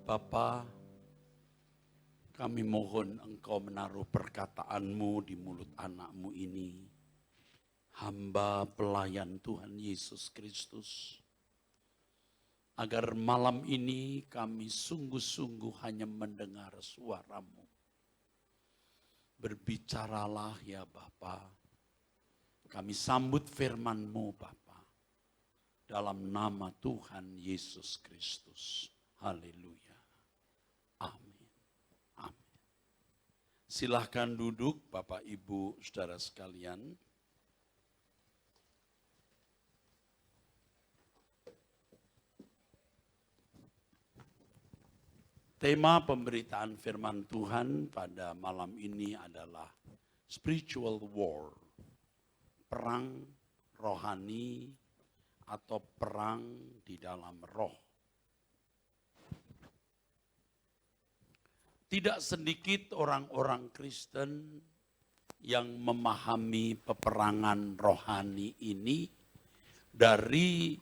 Bapa, kami mohon Engkau menaruh perkataan-Mu di mulut anak-Mu ini, hamba pelayan Tuhan Yesus Kristus, agar malam ini kami sungguh-sungguh hanya mendengar suara-Mu. Berbicaralah ya Bapa, kami sambut firman-Mu Bapa, dalam nama Tuhan Yesus Kristus. Haleluya. Amin. Amin. Silahkan duduk Bapak Ibu Saudara sekalian. Tema pemberitaan firman Tuhan pada malam ini adalah spiritual war, perang rohani atau perang di dalam roh. Tidak sedikit orang-orang Kristen yang memahami peperangan rohani ini dari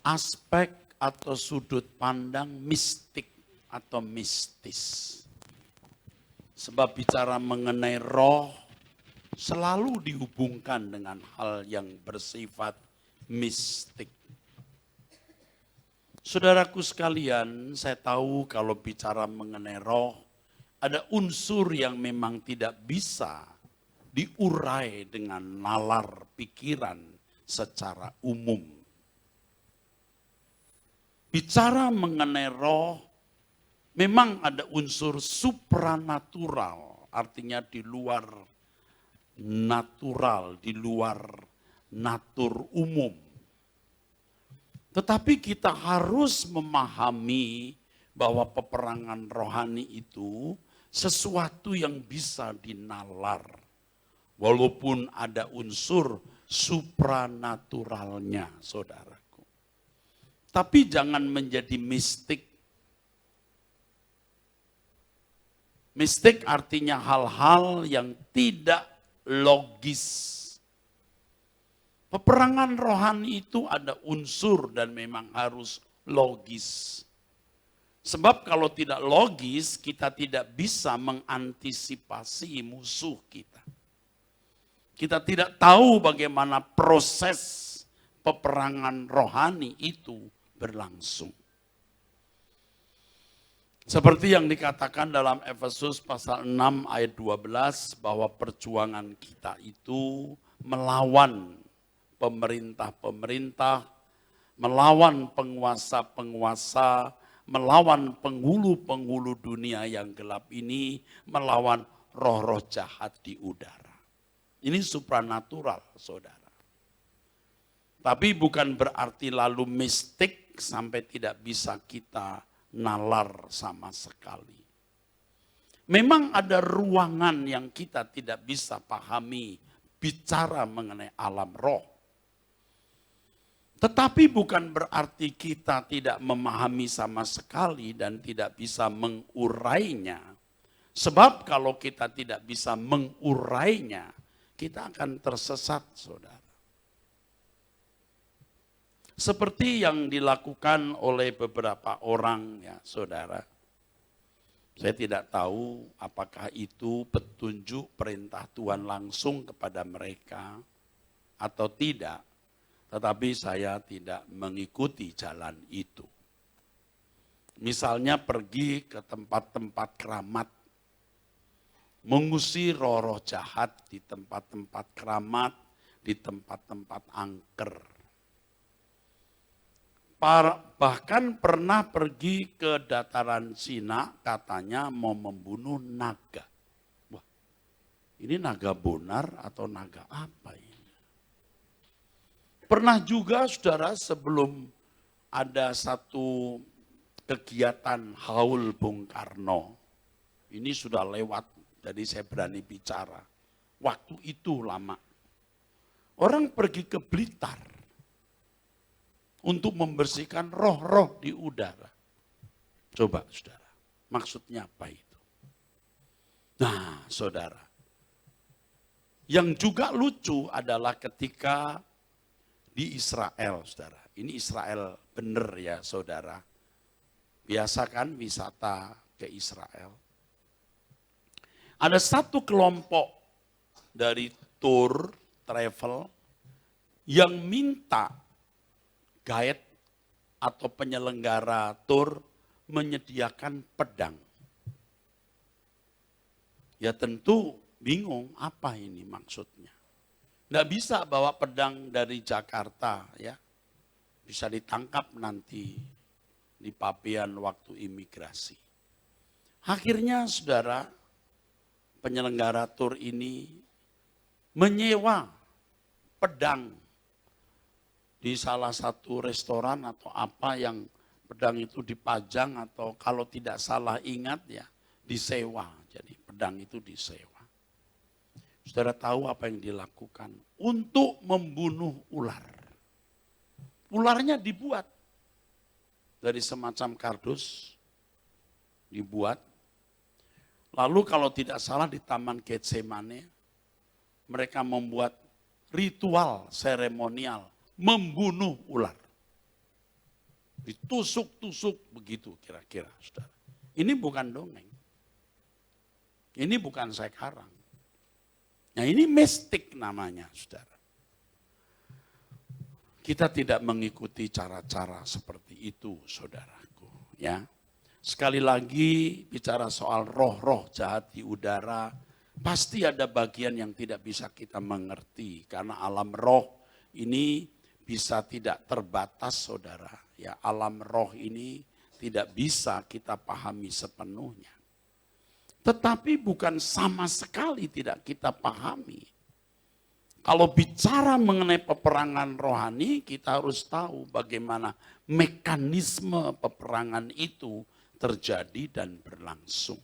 aspek atau sudut pandang mistik atau mistis. Sebab bicara mengenai roh selalu dihubungkan dengan hal yang bersifat mistik. Saudaraku sekalian, saya tahu kalau bicara mengenai roh, ada unsur yang memang tidak bisa diurai dengan nalar pikiran secara umum. Bicara mengenai roh, memang ada unsur supranatural, artinya di luar natural, di luar natur umum. Tetapi kita harus memahami bahwa peperangan rohani itu sesuatu yang bisa dinalar. Walaupun ada unsur supranaturalnya, saudaraku. Tapi jangan menjadi mistik. Mistik artinya hal-hal yang tidak logis. Peperangan rohani itu ada unsur dan memang harus logis. Sebab kalau tidak logis, kita tidak bisa mengantisipasi musuh kita. Kita tidak tahu bagaimana proses peperangan rohani itu berlangsung. Seperti yang dikatakan dalam Efesus pasal 6 ayat 12 bahwa perjuangan kita itu melawan pemerintah-pemerintah, melawan penguasa-penguasa, melawan penghulu-penghulu dunia yang gelap ini, melawan roh-roh jahat di udara. Ini supranatural, saudara. Tapi bukan berarti lalu mistik sampai tidak bisa kita nalar sama sekali. Memang ada ruangan yang kita tidak bisa pahami bicara mengenai alam roh. Tetapi bukan berarti kita tidak memahami sama sekali dan tidak bisa mengurainya. Sebab kalau kita tidak bisa mengurainya, kita akan tersesat, saudara. Seperti yang dilakukan oleh beberapa orang, ya saudara. Saya tidak tahu apakah itu petunjuk perintah Tuhan langsung kepada mereka atau tidak. Tetapi saya tidak mengikuti jalan itu. Misalnya pergi ke tempat-tempat keramat. Mengusir roh-roh jahat di tempat-tempat keramat, di tempat-tempat angker. Bahkan pernah pergi ke dataran Sina, katanya mau membunuh naga. Wah, ini naga bonar atau naga apa ini? Pernah juga saudara sebelum ada satu kegiatan haul Bung Karno. Ini sudah lewat, jadi saya berani bicara. Waktu itu lama. Orang pergi ke Blitar untuk membersihkan roh-roh di udara. Coba saudara, maksudnya apa itu? Nah saudara, yang juga lucu adalah ketika di Israel, saudara. Ini Israel benar ya, saudara. Biasa kan wisata ke Israel. Ada satu kelompok dari tour travel yang minta guide atau penyelenggara tour menyediakan pedang. Ya tentu bingung apa ini maksudnya. Nggak bisa bawa pedang dari Jakarta ya. Bisa ditangkap nanti di pabean waktu imigrasi. Akhirnya saudara, penyelenggara tur ini menyewa pedang di salah satu restoran atau apa yang pedang itu dipajang atau kalau tidak salah ingat ya disewa. Jadi pedang itu disewa. Saudara tahu apa yang dilakukan? Untuk membunuh ular. Ularnya dibuat dari semacam kardus, dibuat. Lalu kalau tidak salah di Taman Getsemane, mereka membuat ritual seremonial membunuh ular. Ditusuk-tusuk begitu kira-kira, saudara. Ini bukan dongeng. Ini bukan saya karang. Nah ini mistik namanya, saudara. Kita tidak mengikuti cara-cara seperti itu, saudaraku. Ya, sekali lagi bicara soal roh-roh jahat di udara, pasti ada bagian yang tidak bisa kita mengerti karena alam roh ini bisa tidak terbatas, saudara. Ya, alam roh ini tidak bisa kita pahami sepenuhnya. Tetapi bukan sama sekali tidak kita pahami. Kalau bicara mengenai peperangan rohani, kita harus tahu bagaimana mekanisme peperangan itu terjadi dan berlangsung.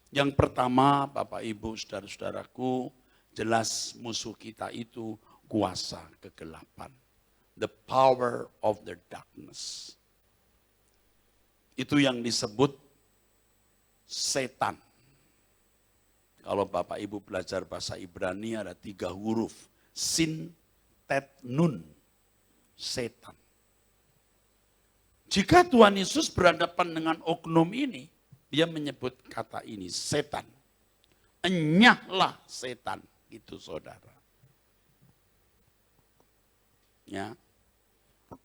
Yang pertama, Bapak Ibu, saudara-saudaraku, jelas musuh kita itu kuasa kegelapan. The power of the darkness. Itu yang disebut setan. Kalau Bapak Ibu belajar bahasa Ibrani ada 3 huruf. Sin, tet, nun. Setan. Jika Tuhan Yesus berhadapan dengan oknum ini, dia menyebut kata ini, setan. Enyahlah setan, itu saudara. Ya.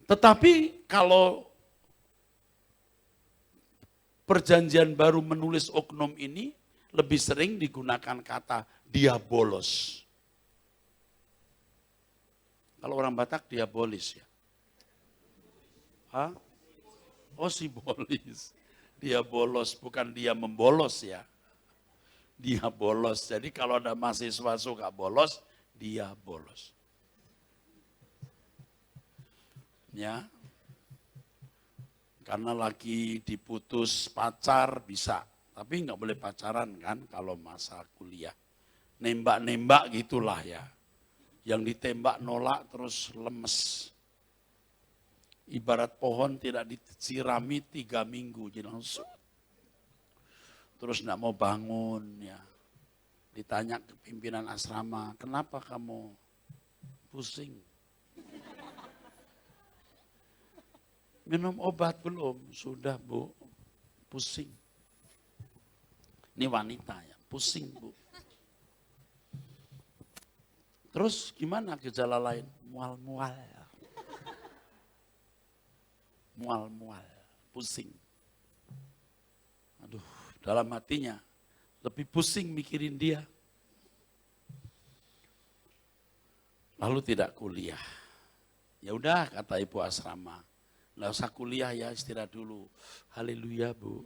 Tetapi kalau Perjanjian Baru menulis oknum ini, lebih sering digunakan kata diabolos. Kalau orang Batak diabolis ya. Hah? Oh sibolis. Diabolos, bukan dia membolos ya. Dia bolos. Jadi kalau ada mahasiswa suka bolos, dia bolos. Ya. Karena lagi diputus pacar bisa. Tapi nggak boleh pacaran kan kalau masa kuliah. Nembak-nembak gitulah ya. Yang ditembak nolak terus lemes. Ibarat pohon tidak disirami 3 minggu. Jadi langsung. Terus nggak mau bangun ya. Ditanya ke pimpinan asrama, kenapa kamu pusing? Minum obat belum? Sudah Bu, pusing. Ini wanita ya, pusing Bu. Terus gimana gejala lain? Mual-mual. Mual-mual, pusing. Aduh, dalam hatinya lebih pusing mikirin dia. Lalu tidak kuliah. Ya udah kata ibu asrama, nggak usah kuliah ya, istirahat dulu. Haleluya Bu.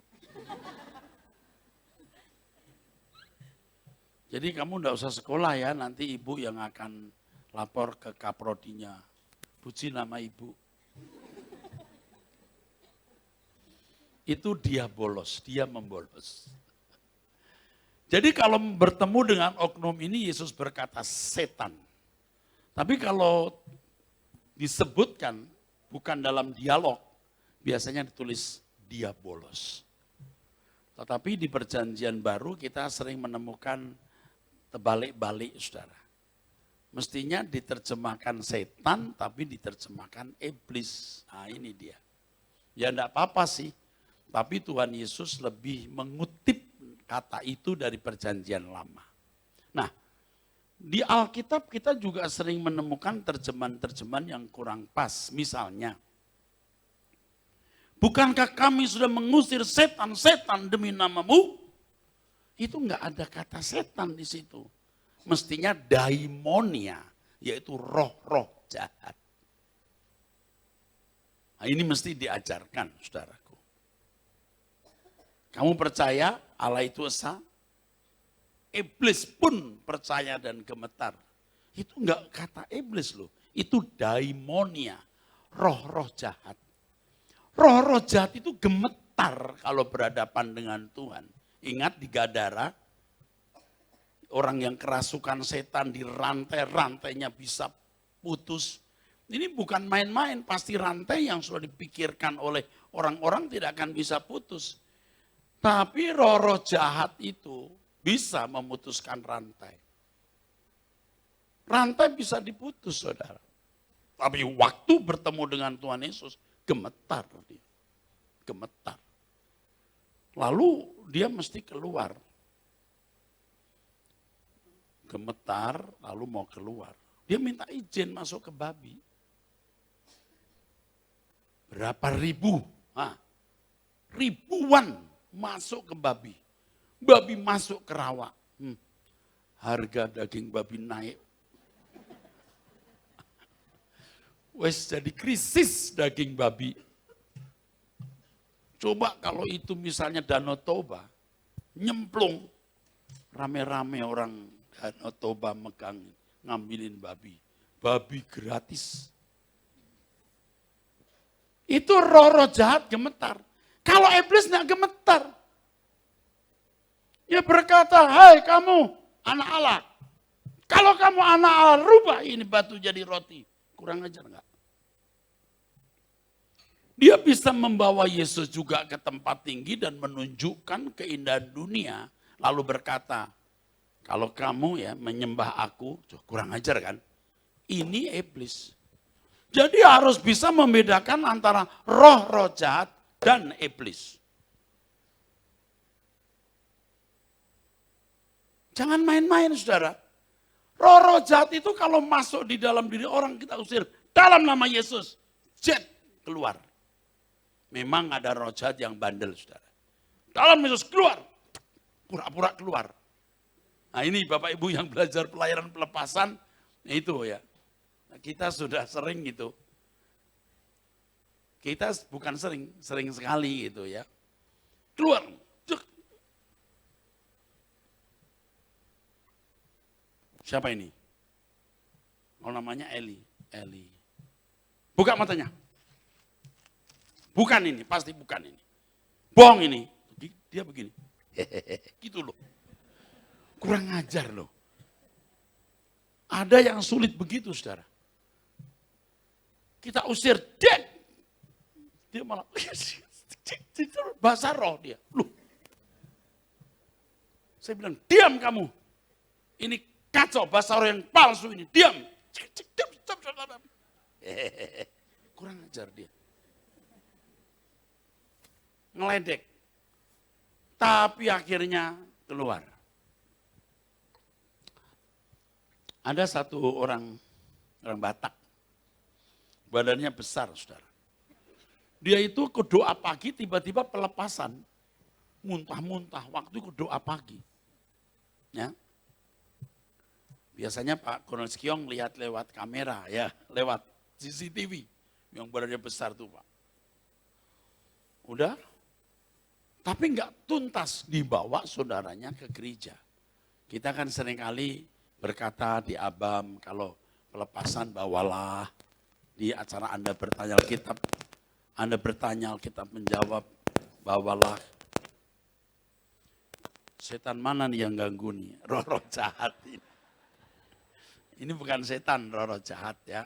Jadi kamu nggak usah sekolah ya, nanti ibu yang akan lapor ke kaprodinya. Puji nama ibu. Itu dia bolos, dia membolos. Jadi kalau bertemu dengan oknum ini Yesus berkata setan. Tapi kalau disebutkan bukan dalam dialog, biasanya ditulis diabolos. Tetapi di Perjanjian Baru kita sering menemukan terbalik-balik, saudara. Mestinya diterjemahkan setan, tapi diterjemahkan iblis. Nah ini dia. Ya enggak apa-apa sih, Tapi Tuhan Yesus lebih mengutip kata itu dari perjanjian lama. Nah, di Alkitab kita juga sering menemukan terjemahan-terjemahan yang kurang pas. Misalnya, bukankah kami sudah mengusir setan-setan demi namamu? Itu enggak ada kata setan di situ. Mestinya daimonia, yaitu roh-roh jahat. Nah, ini mesti diajarkan, saudaraku. Kamu percaya Allah itu esa? Iblis pun percaya dan gemetar. Itu enggak kata iblis loh. Itu daimonia, roh-roh jahat. Roh-roh jahat itu gemetar kalau berhadapan dengan Tuhan. Ingat di Gadara, orang yang kerasukan setan di rantai-rantainya bisa putus. Ini bukan main-main, pasti rantai yang sudah dipikirkan oleh orang-orang tidak akan bisa putus. Tapi roh-roh jahat itu bisa memutuskan rantai. Rantai bisa diputus, saudara. Tapi waktu bertemu dengan Tuhan Yesus, gemetar dia. Gemetar. Lalu dia mesti keluar. Gemetar, lalu mau keluar. Dia minta izin masuk ke babi. Berapa ribu? Ribuan masuk ke babi. Babi masuk ke rawa. Harga daging babi naik. Wes jadi krisis daging babi. Coba kalau itu misalnya Danau Toba, nyemplung. Rame-rame orang Danau Toba megang, ngambilin babi. Babi gratis. Itu roh-roh jahat gemetar. Kalau iblis tidak gemetar. Dia berkata, hai kamu anak Allah. Kalau kamu anak Allah, rubah ini batu jadi roti. Kurang ajar enggak? Dia bisa membawa Yesus juga ke tempat tinggi dan menunjukkan keindahan dunia. Lalu berkata, kalau kamu ya menyembah aku, kurang ajar kan? Ini iblis. Jadi harus bisa membedakan antara roh-roh jahat dan iblis. Jangan main-main, saudara. Roh-roh jahat itu kalau masuk di dalam diri orang kita usir dalam nama Yesus. Jet keluar. Memang ada roh jahat yang bandel, saudara. Dalam Yesus keluar. Pura-pura keluar. Nah ini Bapak Ibu yang belajar pelayanan pelepasan, itu ya. Kita sudah sering gitu. Kita bukan sering, sering sekali gitu ya. Keluar. Siapa ini? Oh namanya Eli. Eli. Buka matanya. Bukan ini, pasti bukan ini. Bohong ini. Dia begini. Gitu loh. Kurang ajar loh. Ada yang sulit begitu, saudara. Kita usir, dia malah, bahasa roh dia. Loh. Saya bilang, diam kamu. Ini kacau, bahasa roh yang palsu ini. Diam. Kurang ajar dia. Ngeledek. Tapi akhirnya keluar. Ada satu orang Batak. Badannya besar, saudara. Dia itu ke doa pagi tiba-tiba pelepasan. Muntah-muntah, waktu ke doa pagi. Ya. Biasanya Pak Kolonel Skiong lihat lewat kamera, ya, lewat CCTV. Yang badannya besar tuh Pak. Udah, tapi enggak tuntas dibawa saudaranya ke gereja. Kita kan seringkali berkata di ABAM, kalau pelepasan bawalah. Di acara Anda bertanya Alkitab, Anda bertanya Alkitab menjawab, bawalah. Setan mana nih yang ganggu nih? Roh-roh jahat ini. Ini bukan setan, roh-roh jahat ya.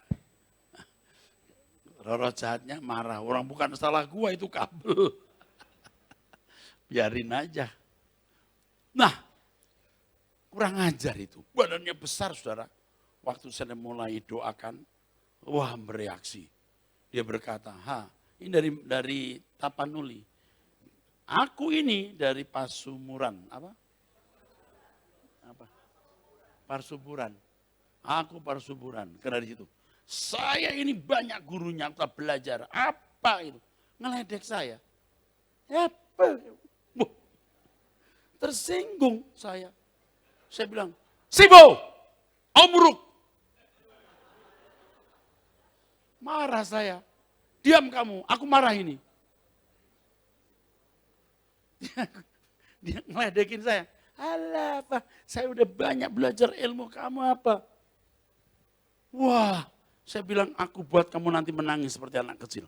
Roh-roh jahatnya marah. Orang bukan salah gua, itu kabel. Biarin aja. Nah, kurang ajar itu. Badannya besar, saudara. Waktu saya mulai doakan, wah bereaksi. Dia berkata, ini dari Tapanuli. Aku ini dari Pasumuran, apa? Parsuburan. Aku Parsuburan, karena di situ. Saya ini banyak gurunya, kita belajar. Apa itu? Ngeledek saya. Apa? Wah, tersinggung saya. Saya bilang, Sibo, Omruk. Marah saya. Diam kamu, aku marah ini. Dia ngeledekin saya. Alah apa, saya udah banyak belajar ilmu, kamu apa? Wah, saya bilang aku buat kamu nanti menangis seperti anak kecil.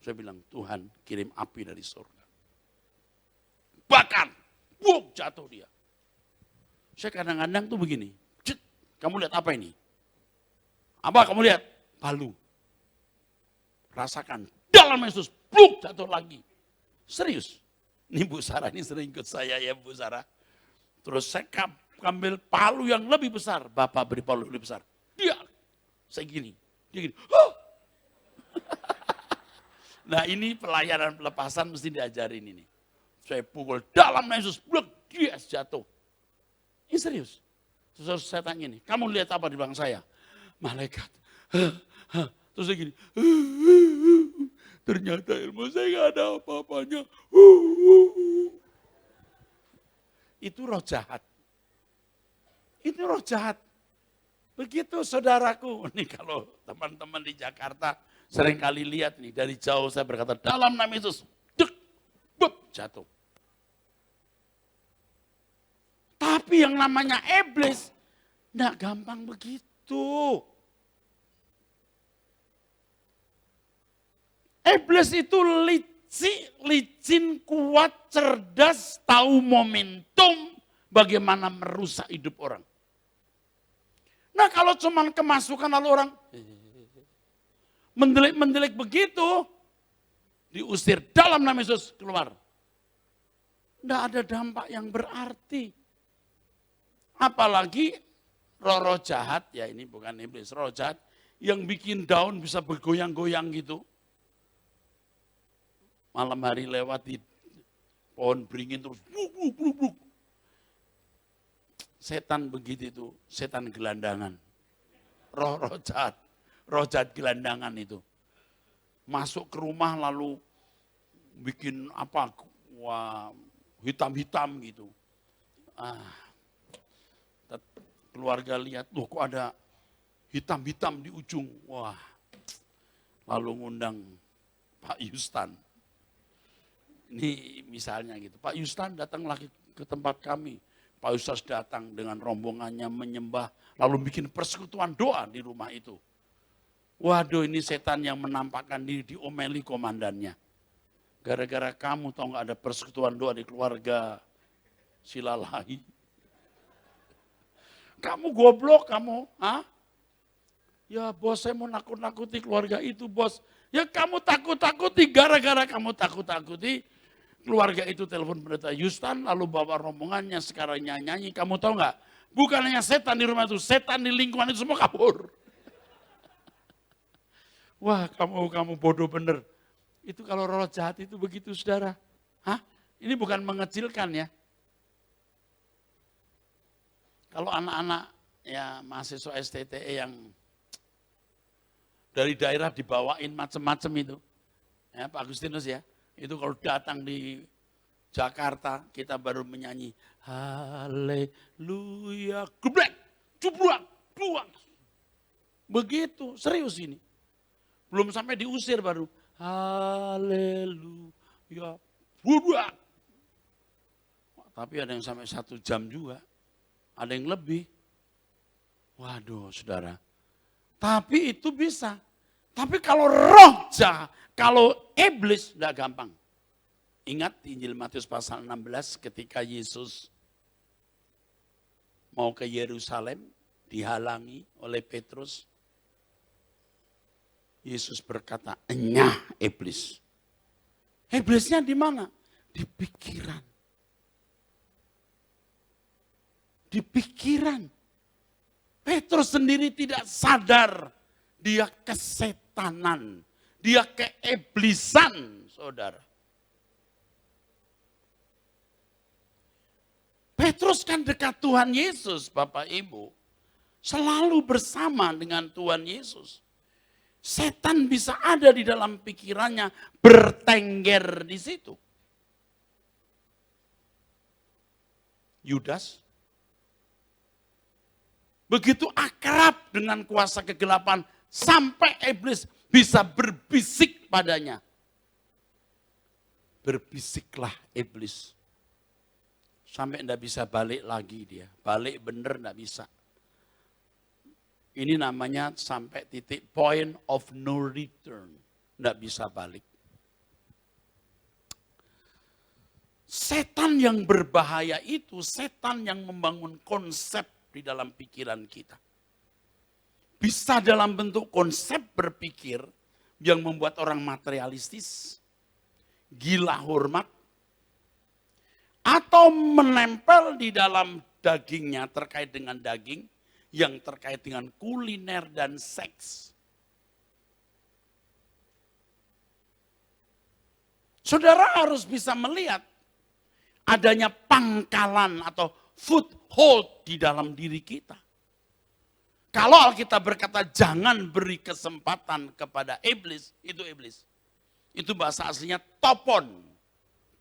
Saya bilang Tuhan kirim api dari surga. Bakar, jatuh dia. Saya kadang-kadang tuh begini, kamu lihat apa ini? Apa kamu lihat? Palu. Rasakan, dalam Yesus, jatuh lagi. Serius. Ini Bu Sarah ini sering ikut saya ya Bu Sarah. Terus saya ambil palu yang lebih besar. Bapak beri palu lebih besar. Dia, saya gini. Dia gini. Oh! Nah ini pelayanan pelepasan mesti diajarin ini. Saya pukul dalam Yesus, dia jatuh. Ini serius. Terus saya tanya ini, kamu lihat apa di belakang saya? Malaikat. Terus saya gini. Ternyata ilmu saya gak ada apa-apanya. Itu roh jahat. Itu roh jahat. Begitu saudaraku. Nih kalau teman-teman di Jakarta sering kali lihat nih. Dari jauh saya berkata, dalam nama Yesus. Jatuh. Tapi yang namanya iblis, gak gampang begitu. Iblis itu licin, kuat, cerdas, tahu momentum bagaimana merusak hidup orang. Nah kalau cuma kemasukan lalu orang mendelik begitu, diusir dalam nama Yesus keluar. Tidak ada dampak yang berarti. Apalagi roh-roh jahat, ya ini bukan iblis, roh jahat yang bikin daun bisa bergoyang-goyang gitu. Malam hari lewat di pohon beringin terus bluk. Setan begitu itu, setan gelandangan. Roh jahat gelandangan itu. Masuk ke rumah lalu bikin apa, wah hitam-hitam gitu. Keluarga lihat, loh kok ada hitam-hitam di ujung. Wah, lalu ngundang Pak Yustan. Ini misalnya gitu, Pak Yustan datang lagi ke tempat kami. Pak Yustan datang dengan rombongannya menyembah, lalu bikin persekutuan doa di rumah itu. Waduh ini setan yang menampakkan diri, diomeli komandannya. Gara-gara kamu tahu nggak ada persekutuan doa di keluarga Silalahi. Kamu goblok kamu, Ya bos saya mau nakut-nakuti keluarga itu bos. Ya kamu takut-takuti, gara-gara kamu takut-takuti. Keluarga itu telepon pendeta Yustan, lalu bawa rombongannya sekarang nyanyi. Kamu tahu nggak? Bukan hanya setan di rumah itu, setan di lingkungan itu semua kabur. Wah kamu bodoh bener. Itu kalau roh jahat itu begitu saudara. Ini bukan mengecilkan ya. Kalau anak-anak ya mahasiswa STTE yang dari daerah dibawain macam-macam itu. Ya, Pak Agustinus ya. Itu kalau datang di Jakarta kita baru menyanyi haleluya, geblek, jubluak, buang. Begitu, serius ini. Belum sampai diusir baru haleluya, buang. Tapi ada yang sampai 1 jam juga. Ada yang lebih. Waduh saudara. Tapi itu bisa. Tapi kalau roh jahat, kalau iblis tidak gampang. Ingat di Injil Matius pasal 16 ketika Yesus mau ke Yerusalem dihalangi oleh Petrus. Yesus berkata, "Enyah iblis." Iblisnya di mana? Di pikiran. Di pikiran. Petrus sendiri tidak sadar dia kesetanan, dia keiblisan, saudara. Petrus kan dekat Tuhan Yesus, Bapak Ibu. Selalu bersama dengan Tuhan Yesus. Setan bisa ada di dalam pikirannya, bertengger di situ. Yudas begitu akrab dengan kuasa kegelapan sampai iblis bisa berbisik padanya. Berbisiklah iblis. Sampai enggak bisa balik lagi dia. Balik bener enggak bisa. Ini namanya sampai titik point of no return. Enggak bisa balik. Setan yang berbahaya itu, setan yang membangun konsep di dalam pikiran kita. Bisa dalam bentuk konsep berpikir yang membuat orang materialistis, gila hormat, atau menempel di dalam dagingnya terkait dengan daging, yang terkait dengan kuliner dan seks. Saudara harus bisa melihat adanya pangkalan atau foothold di dalam diri kita. Kalau Alkitab berkata jangan beri kesempatan kepada iblis, itu iblis. Itu bahasa aslinya topon,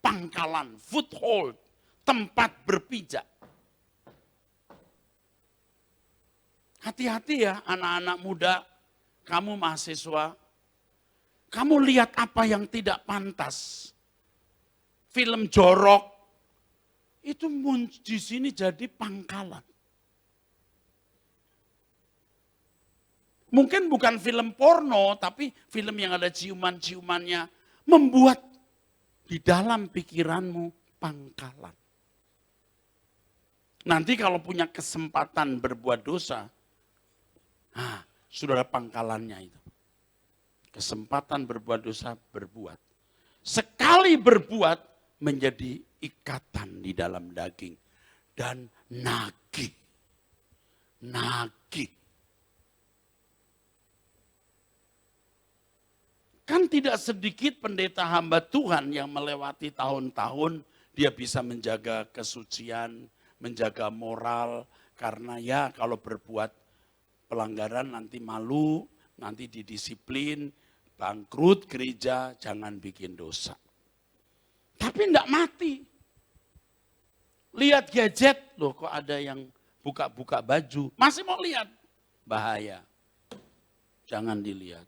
pangkalan, foothold, tempat berpijak. Hati-hati ya anak-anak muda, kamu mahasiswa, kamu lihat apa yang tidak pantas. Film jorok, itu di sini jadi pangkalan. Mungkin bukan film porno, tapi film yang ada ciuman-ciumannya. Membuat di dalam pikiranmu pangkalan. Nanti kalau punya kesempatan berbuat dosa, sudah ada pangkalannya itu. Kesempatan berbuat dosa, berbuat. Sekali berbuat, menjadi ikatan di dalam daging. Dan nagih. Nagih. Kan tidak sedikit pendeta hamba Tuhan yang melewati tahun-tahun, dia bisa menjaga kesucian, menjaga moral, karena ya kalau berbuat pelanggaran nanti malu, nanti didisiplin, bangkrut gereja, jangan bikin dosa. Tapi enggak mati. Lihat gadget, loh kok ada yang buka-buka baju, masih mau lihat. Bahaya, jangan dilihat.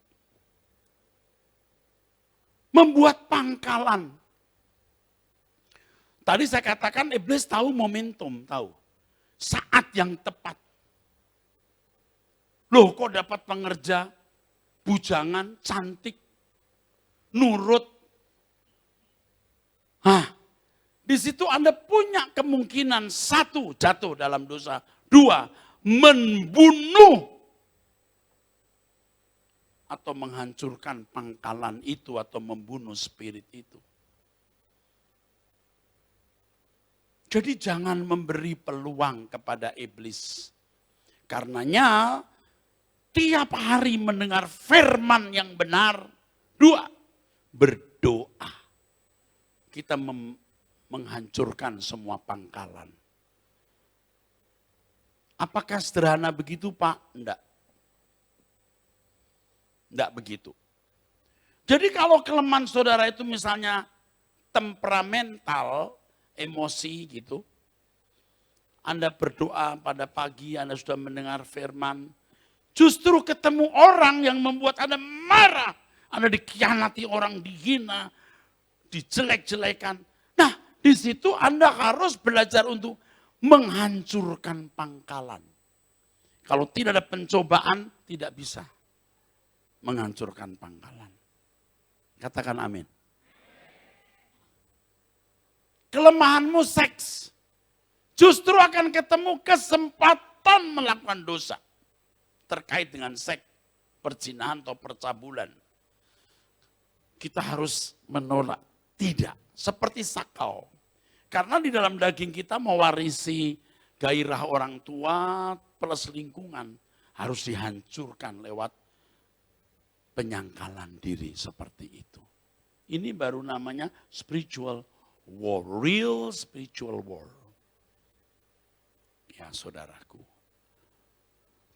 Membuat pangkalan. Tadi saya katakan iblis tahu momentum, tahu. Saat yang tepat. Loh kok dapat pengerja, bujangan, cantik, nurut. Di situ Anda punya kemungkinan satu, jatuh dalam dosa. Dua, membunuh. Atau menghancurkan pangkalan itu atau membunuh spirit itu. Jadi jangan memberi peluang kepada iblis. Karenanya tiap hari mendengar firman yang benar. Dua, berdoa. Kita menghancurkan semua pangkalan. Apakah sederhana begitu, Pak? Enggak. Enggak begitu. Jadi kalau kelemahan saudara itu misalnya temperamental, emosi gitu. Anda berdoa pada pagi, Anda sudah mendengar firman. Justru ketemu orang yang membuat Anda marah. Anda dikhianati orang, dihina, dijelek-jelekan. Nah, di situ Anda harus belajar untuk menghancurkan pangkalan. Kalau tidak ada pencobaan, tidak bisa menghancurkan pangkalan. Katakan amin. Kelemahanmu seks. Justru akan ketemu kesempatan melakukan dosa. Terkait dengan seks, perzinahan atau percabulan. Kita harus menolak. Tidak. Seperti sakau. Karena di dalam daging kita mewarisi gairah orang tua plus lingkungan. Harus dihancurkan lewat penyangkalan diri seperti itu. Ini baru namanya spiritual war, real spiritual war. ya saudaraku.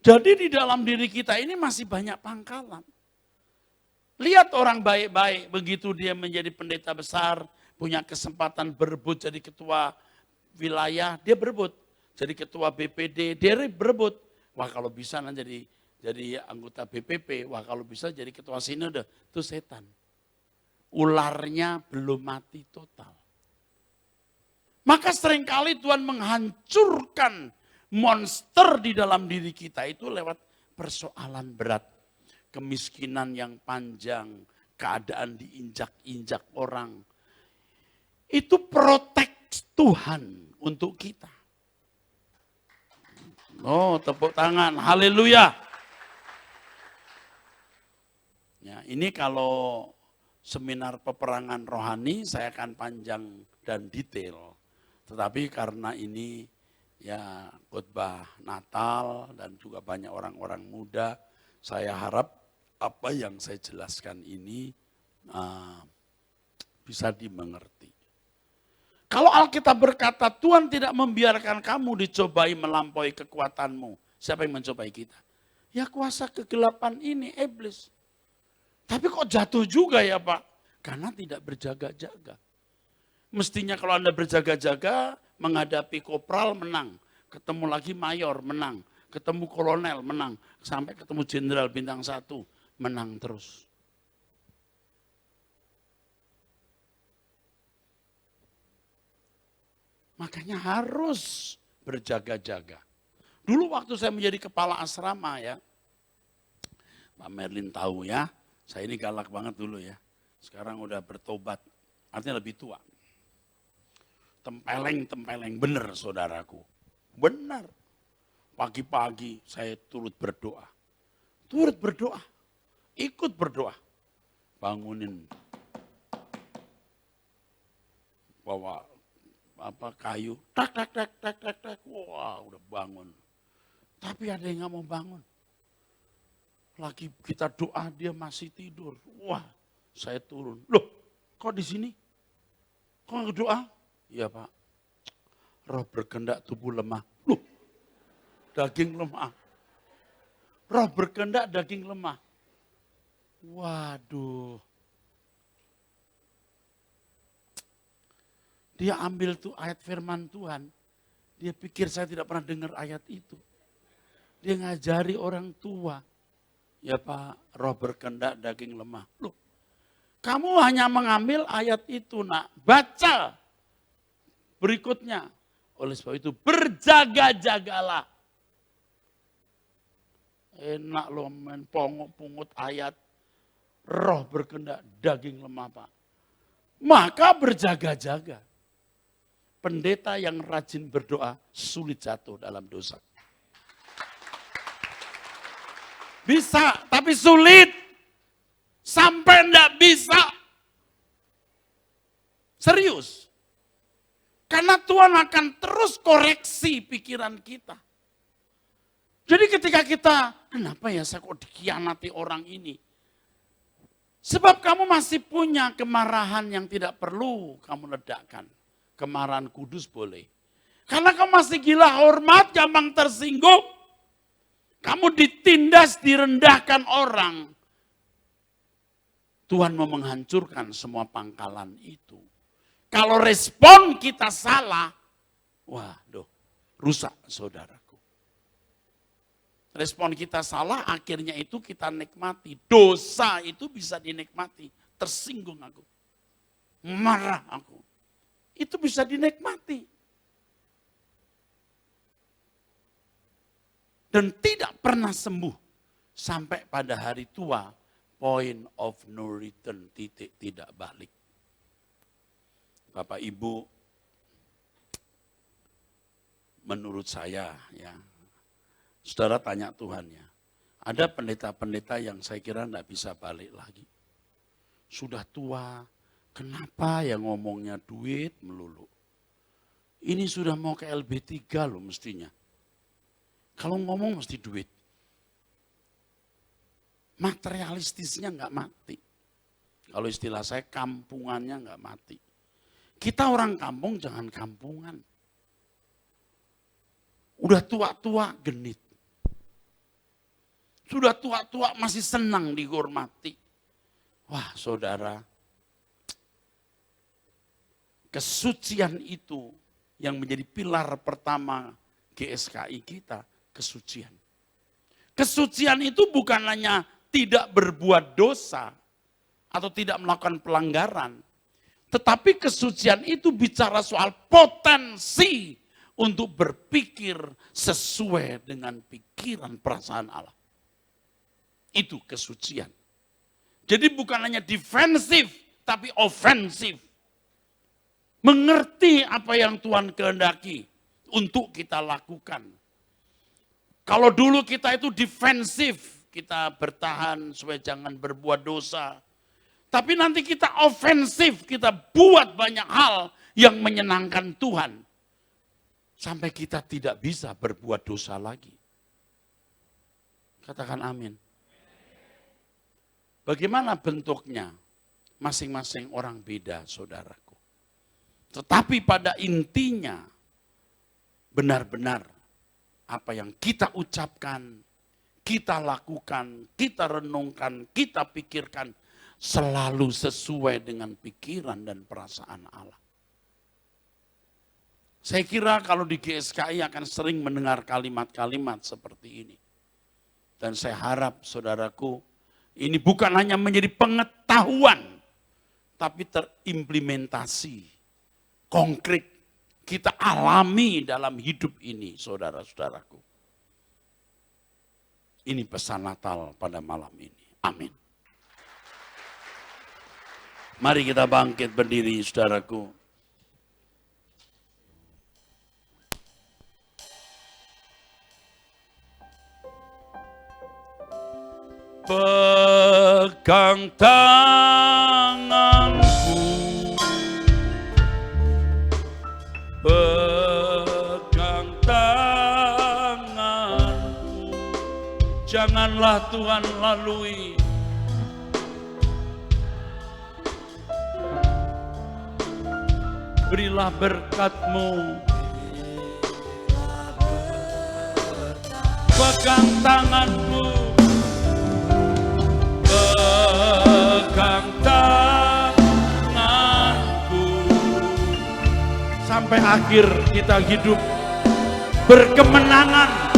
Jadi di dalam diri kita ini masih banyak pangkalan. Lihat orang baik-baik, begitu dia menjadi pendeta besar, punya kesempatan berebut jadi ketua wilayah, dia berebut. Jadi ketua BPD, dia berebut. Wah kalau bisa nanti jadi anggota BPP, wah kalau bisa jadi ketua sinode, itu setan. Ularnya belum mati total. Maka seringkali Tuhan menghancurkan monster di dalam diri kita itu lewat persoalan berat. Kemiskinan yang panjang, keadaan diinjak-injak orang. Itu protek Tuhan untuk kita. Oh, tepuk tangan, haleluya. Ya, ini kalau seminar peperangan rohani saya akan panjang dan detail. Tetapi karena ini ya khotbah Natal dan juga banyak orang-orang muda, saya harap apa yang saya jelaskan ini bisa dimengerti. Kalau Alkitab berkata Tuhan tidak membiarkan kamu dicobai melampaui kekuatanmu. Siapa yang mencobai kita? Ya kuasa kegelapan ini, iblis. Tapi kok jatuh juga ya Pak? Karena tidak berjaga-jaga. Mestinya kalau Anda berjaga-jaga, menghadapi kopral menang. Ketemu lagi mayor menang. Ketemu kolonel menang. Sampai ketemu jenderal bintang 1. Menang terus. Makanya harus berjaga-jaga. Dulu waktu saya menjadi kepala asrama ya, Pak Merlin tahu ya, saya ini galak banget dulu ya. Sekarang udah bertobat, artinya lebih tua. Tempeleng bener saudaraku. Benar. Pagi-pagi saya turut berdoa. Ikut berdoa. Bangunin. Bawa kayu. Tak. Wah udah bangun. Tapi ada yang gak mau bangun. Lagi kita doa dia masih tidur. Wah saya turun. Loh kok di sini? Kok gak doa? Iya Pak. Roh berkehendak tubuh lemah. Loh daging lemah. Roh berkehendak daging lemah. Waduh. Dia ambil tuh ayat firman Tuhan. Dia pikir saya tidak pernah dengar ayat itu. Dia ngajari orang tua. Ya Pak, roh berkehendak daging lemah. Loh, kamu hanya mengambil ayat itu nak. Baca berikutnya. Oleh sebab itu berjaga-jagalah. Enak loh main pungut ayat. Roh berkehendak daging lemah Pak. Maka berjaga-jaga. Pendeta yang rajin berdoa sulit jatuh dalam dosa. Bisa, tapi sulit. Sampai enggak bisa. Serius. Karena Tuhan akan terus koreksi pikiran kita. Jadi ketika kita, kenapa ya saya kok dikhianati orang ini? Sebab kamu masih punya kemarahan yang tidak perlu kamu ledakkan. Kemarahan kudus boleh. Karena kamu masih gila hormat, gampang tersinggung. Kamu ditindas, direndahkan orang. Tuhan mau menghancurkan semua pangkalan itu. Kalau respon kita salah, waduh, rusak saudaraku. Respon kita salah, akhirnya itu kita nikmati. Dosa itu bisa dinikmati. Tersinggung aku. Marah aku. Itu bisa dinikmati. Dan tidak pernah sembuh. Sampai pada hari tua, point of no return, titik tidak balik. Bapak Ibu, menurut saya ya, saudara tanya Tuhan ya, ada pendeta-pendeta yang saya kira enggak bisa balik lagi. Sudah tua, kenapa yang ngomongnya duit melulu? Ini sudah mau ke LB3 loh mestinya. Kalau ngomong mesti duit. Materialistisnya enggak mati. Kalau istilah saya kampungannya enggak mati. Kita orang kampung jangan kampungan. Udah tua-tua genit. Sudah tua-tua masih senang dihormati. Wah saudara, kesucian itu yang menjadi pilar pertama GSKI kita, kesucian. Kesucian itu bukan hanya tidak berbuat dosa atau tidak melakukan pelanggaran. Tetapi kesucian itu bicara soal potensi untuk berpikir sesuai dengan pikiran perasaan Allah. Itu kesucian. Jadi bukan hanya defensif, tapi ofensif. Mengerti apa yang Tuhan kehendaki untuk kita lakukan. Kalau dulu kita itu defensif, kita bertahan supaya jangan berbuat dosa. Tapi nanti kita ofensif, kita buat banyak hal yang menyenangkan Tuhan. Sampai kita tidak bisa berbuat dosa lagi. Katakan amin. Bagaimana bentuknya? Masing-masing orang beda, saudaraku. Tetapi pada intinya, benar-benar apa yang kita ucapkan, kita lakukan, kita renungkan, kita pikirkan, selalu sesuai dengan pikiran dan perasaan Allah. Saya kira kalau di GSKI akan sering mendengar kalimat-kalimat seperti ini. Dan saya harap saudaraku, ini bukan hanya menjadi pengetahuan, tapi terimplementasi, konkret, kita alami dalam hidup ini, saudara-saudaraku. Ini pesan Natal pada malam ini. Amin. Mari kita bangkit berdiri, saudaraku. Pegang tanganku, pegang tanganku, janganlah Tuhan lalui. Berilah berkat-Mu, pegang tanganku, pegang tanganku, sampai akhir kita hidup berkemenangan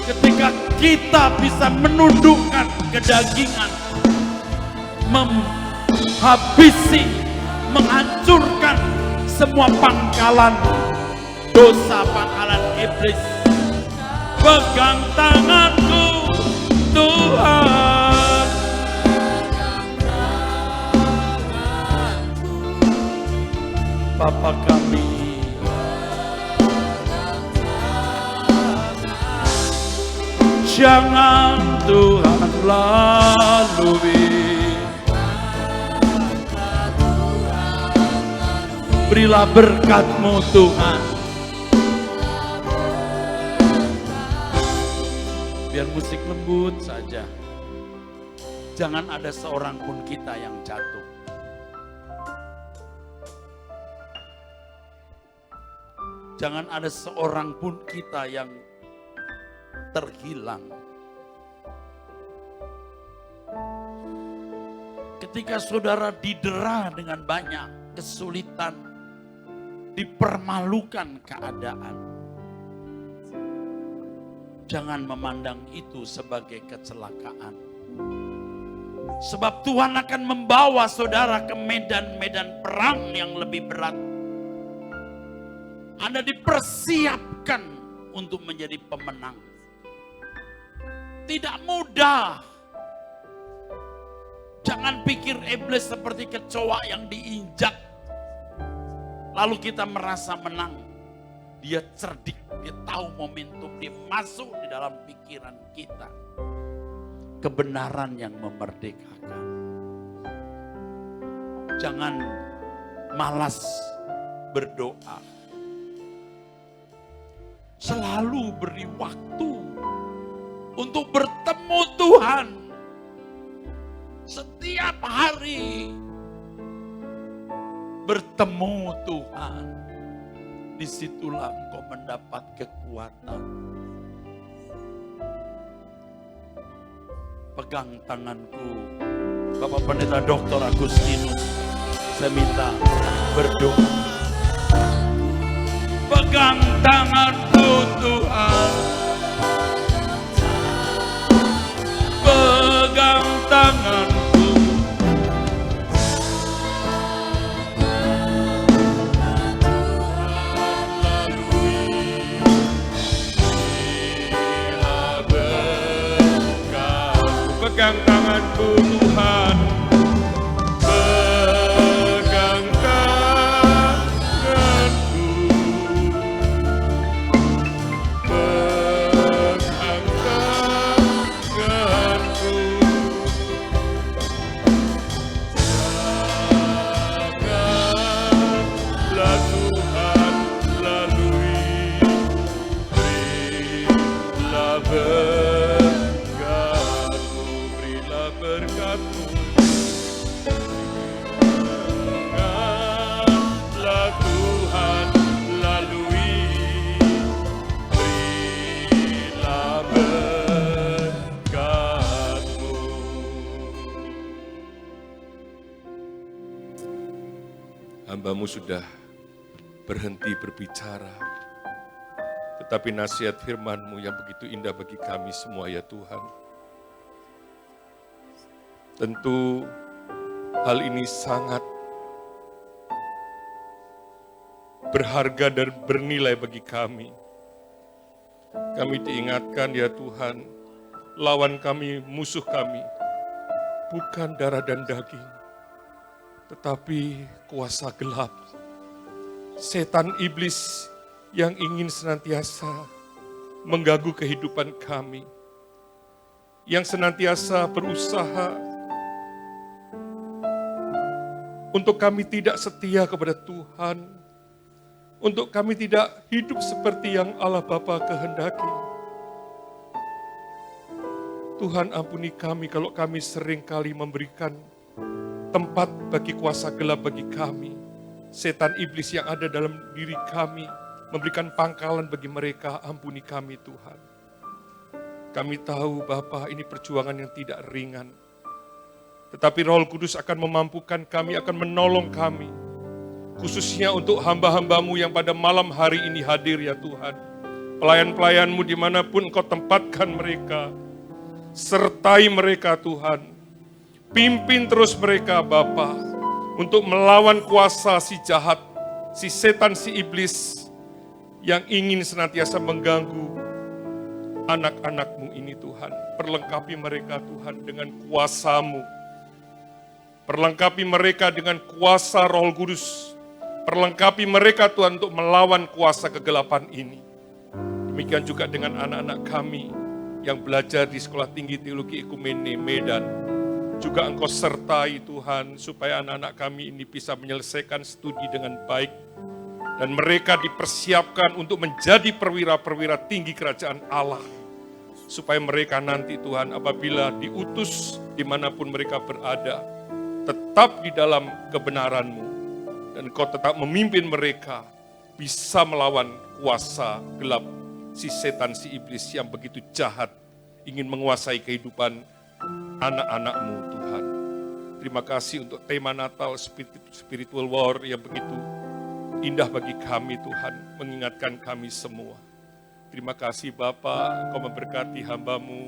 ketika kita bisa menundukkan kedagingan, menghabisi, menghancurkan semua pangkalan dosa, pangkalan iblis. Pegang tanganku Tuhan, Bapa kami, jangan Tuhan lalui. Berilah berkat-Mu Tuhan. Biar musik lembut saja. Jangan ada seorang pun kita yang jatuh. Jangan ada seorang pun kita yang terhilang. Ketika saudara didera dengan banyak kesulitan, dipermalukan keadaan, jangan memandang itu sebagai kecelakaan. Sebab Tuhan akan membawa saudara ke medan-medan perang yang lebih berat. Anda dipersiapkan untuk menjadi pemenang. Tidak mudah. Jangan pikir iblis seperti kecoa yang diinjak lalu kita merasa menang. Dia cerdik, dia tahu momentum, dia masuk di dalam pikiran kita. Kebenaran yang memerdekakan. Jangan malas berdoa. Selalu beri waktu untuk bertemu Tuhan. Setiap hari bertemu Tuhan. disitulah engkau mendapat kekuatan. Pegang tanganku, Bapak Pendeta Dr. Agustinus, saya minta berdoa. Pegang tanganku Tuhan, pegang tanganku, pegang tanganku Tuhan, pegang tanganku, pegang tanganku, janganlah Tuhan lalui, berilah berkat-Mu, janganlah Tuhan lalui, berilah berkat-Mu. Hamba-Mu sudah berhenti berbicara, tetapi nasihat firman-Mu yang begitu indah bagi kami semua ya Tuhan. Tentu hal ini sangat berharga dan bernilai bagi kami. Kami diingatkan ya Tuhan, lawan kami, musuh kami, bukan darah dan daging, tetapi kuasa gelap. Setan iblis yang ingin senantiasa mengganggu kehidupan kami, yang senantiasa berusaha untuk kami tidak setia kepada Tuhan, untuk kami tidak hidup seperti yang Allah Bapa kehendaki. Tuhan ampuni kami kalau kami seringkali memberikan tempat bagi kuasa gelap bagi kami. Setan iblis yang ada dalam diri kami, memberikan pangkalan bagi mereka, ampuni kami Tuhan. Kami tahu Bapa ini perjuangan yang tidak ringan. Tetapi Roh Kudus akan memampukan kami, akan menolong kami. Khususnya untuk hamba-hamba-Mu yang pada malam hari ini hadir ya Tuhan. Pelayan-pelayan-Mu dimanapun Engkau tempatkan mereka. Sertai mereka Tuhan. Pimpin terus mereka Bapa. Untuk melawan kuasa si jahat, si setan, si iblis. Yang ingin senantiasa mengganggu anak-anak-Mu ini Tuhan. Perlengkapi mereka Tuhan dengan kuasa-Mu. Perlengkapi mereka dengan kuasa Roh Kudus. Perlengkapi mereka Tuhan untuk melawan kuasa kegelapan ini. Demikian juga dengan anak-anak kami yang belajar di Sekolah Tinggi Teologi Ekumene Medan. Juga Engkau sertai Tuhan supaya anak-anak kami ini bisa menyelesaikan studi dengan baik. Dan mereka dipersiapkan untuk menjadi perwira-perwira tinggi kerajaan Allah. Supaya mereka nanti Tuhan apabila diutus dimanapun mereka berada, tetap di dalam kebenaran-Mu. Dan Engkau tetap memimpin mereka bisa melawan kuasa gelap si setan, si iblis yang begitu jahat ingin menguasai kehidupan anak-anak-Mu Tuhan. Terima kasih untuk tema Natal Spiritual War yang begitu indah bagi kami Tuhan, mengingatkan kami semua. Terima kasih Bapa, Engkau memberkati hamba-Mu,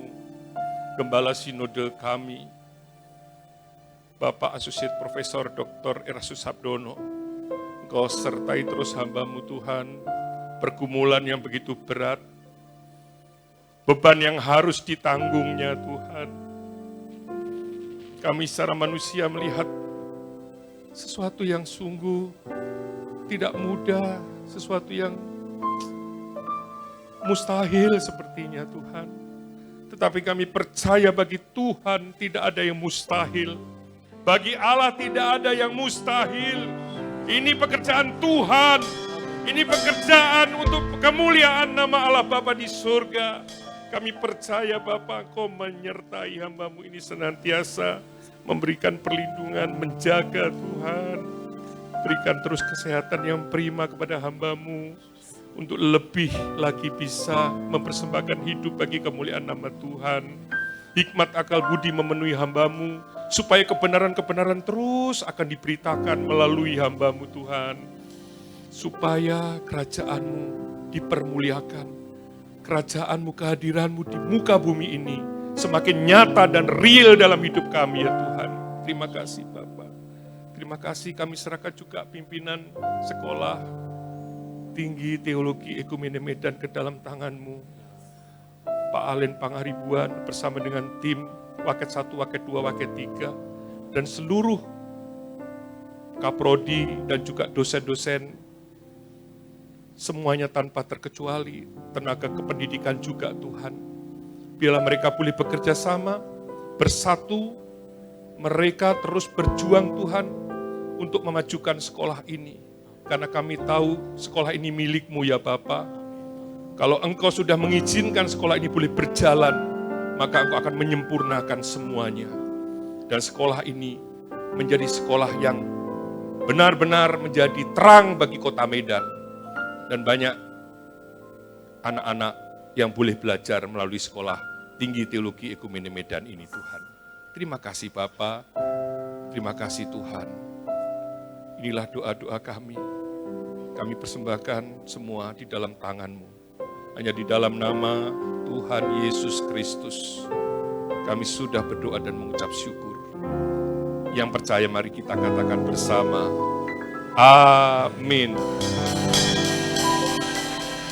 Gembala Sinode kami, Bapak Asosiat Profesor Dr. Erastus Sabdono. Engkau sertai terus hamba-Mu Tuhan, pergumulan yang begitu berat, beban yang harus ditanggungnya Tuhan. Kami secara manusia melihat sesuatu yang sungguh tidak mudah, sesuatu yang mustahil sepertinya Tuhan. Tetapi kami percaya bagi Tuhan tidak ada yang mustahil. Bagi Allah tidak ada yang mustahil. Ini pekerjaan Tuhan. Ini pekerjaan untuk kemuliaan nama Allah Bapa di surga. Kami percaya Bapa Engkau menyertai hamba-Mu ini senantiasa memberikan perlindungan, menjaga Tuhan. berikan terus kesehatan yang prima kepada hamba-Mu, untuk lebih lagi bisa mempersembahkan hidup bagi kemuliaan nama Tuhan. Hikmat akal budi memenuhi hamba-Mu, supaya kebenaran-kebenaran terus akan diberitakan melalui hamba-Mu Tuhan. Supaya kerajaan-Mu dipermuliakan, kerajaan-Mu, kehadiran-Mu di muka bumi ini semakin nyata dan real dalam hidup kami ya Tuhan. Terima kasih Bapa. Terima kasih, kami serahkan juga pimpinan sekolah tinggi teologi Ekumene Medan ke dalam tangan-Mu. Pak Alen Pangaribuan bersama dengan tim Waket 1, Waket 2, Waket 3, dan seluruh kaprodi dan juga dosen-dosen, semuanya tanpa terkecuali, tenaga kependidikan juga Tuhan. Biarlah mereka boleh bekerja sama, bersatu, mereka terus berjuang Tuhan untuk memajukan sekolah ini. Karena kami tahu sekolah ini milik-Mu ya Bapa. Kalau Engkau sudah mengizinkan sekolah ini boleh berjalan, maka Engkau akan menyempurnakan semuanya. Dan sekolah ini menjadi sekolah yang benar-benar menjadi terang bagi kota Medan. Dan banyak anak-anak yang boleh belajar melalui sekolah tinggi teologi Ekumene Medan ini Tuhan. Terima kasih Bapa, terima kasih Tuhan. Inilah doa-doa kami. Kami persembahkan semua di dalam tangan-Mu. Hanya di dalam nama Tuhan Yesus Kristus, kami sudah berdoa dan mengucap syukur. Yang percaya mari kita katakan bersama, amin.